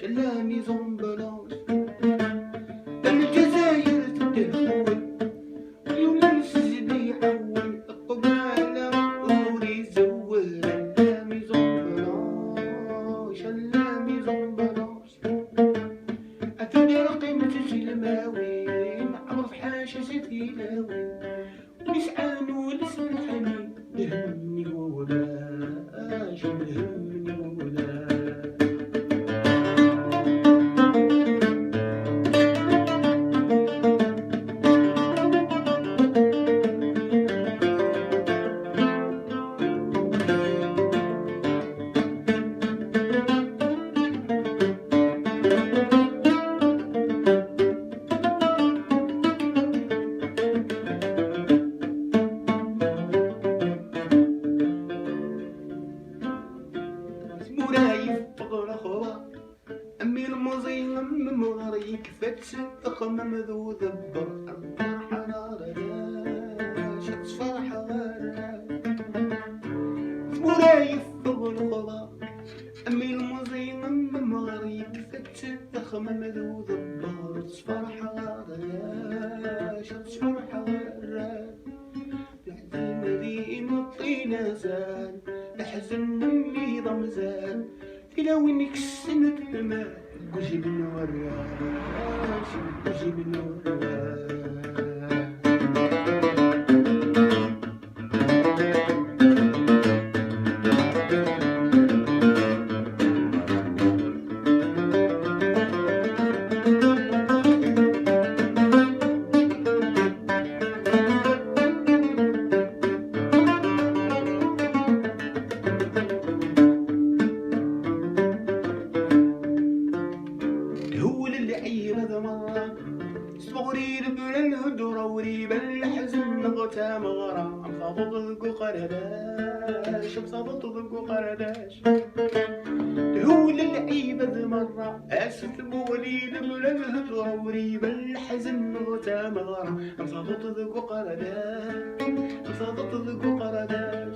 شلاني زنبلاش الجزائر تدخل يونس زيدي يحول الطبالة وري زول شلامي زنبلاش شلامي زنبلاش أتدير قيمة الماوي معروف حاشا سيدي لاوي ونسعان ولسان حنين لهمني ولاش لهمني ولاش مولاي فقر خوا أمي المزين مغري كفات ستقم مذو ذبر أربع حرارة شخص فرحة مولاي فقر خوا أمي المزين مغري كفات ستقم مذو ذبر فرحة شخص فرحة لحدي مريم الطينة زال لحزن أمي ضمزان تلاوينك السنة الماء وجيب الوراش وجيب الوراش صغري ربنا الهدرة وريبا الحزن نغتا مغرى مصابط ذقو قرداش مصابط ذقو قرداش الهول العيبة ذي مرة أسف بولي ربنا الهدرة وريبا الحزن نغتا مغرى مصابط ذقو قرداش مصابط ذقو قرداش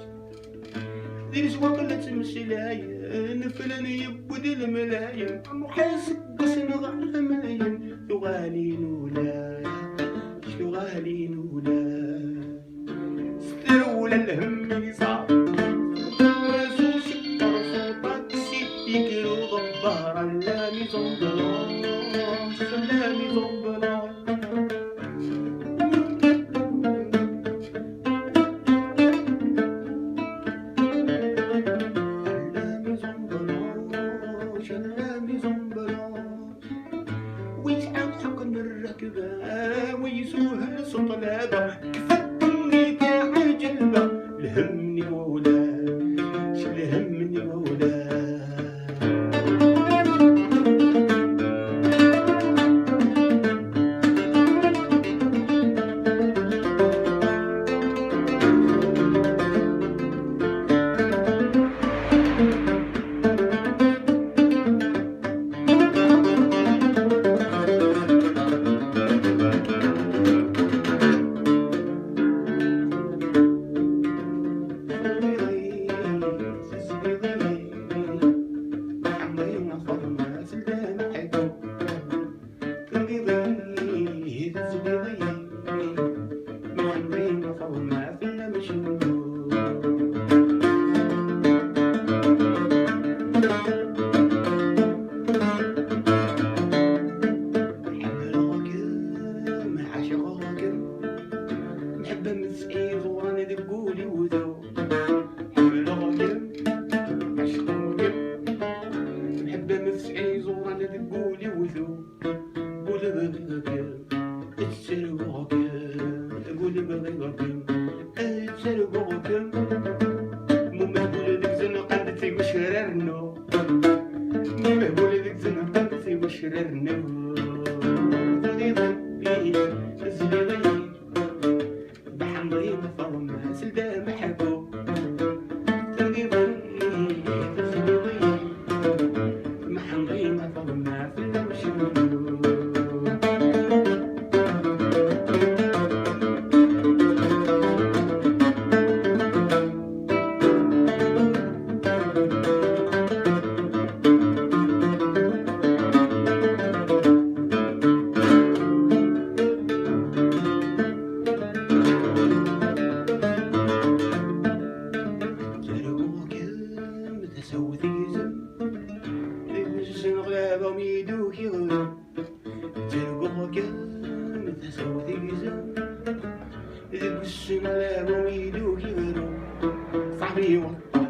ذي سوا قلت مسلايا نفلني يبود الملايين محاسب بس نغع ملايين شو غالين ولا شو غالين ولا سترول الهم يصعب راسو سكر صوت طاكسي يكرو ضبارا لامي زنبلاش لامي زنبلاش ويسعى حكم الركبة ويسوه الصطلابة كفت أمي عجلبة لهمني وولاش لهمني وولاش نحب مسعيد ورانا دقولي وذو حمل راجل عشق راجل نحب مسعيد ورانا دقولي وذو قول بغي راجل اتسرق راجل قول بغي راجل اتسرق راجل مو مهبول ذيك زنقندتي وشررنو مو مهبول ذيك زنقندتي وشررنو سلدة محبوب تقريبا محمرين فضلنا في المشروع ميدوك يغلو تلقوه كان تسوي تيزو ذيك السنة ميدوك يغلو صعبي وطا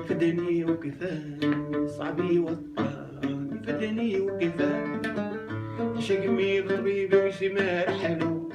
فدني وكفان صعبي وطا فدني وكفان شقمي بطبيبي وشمال حلو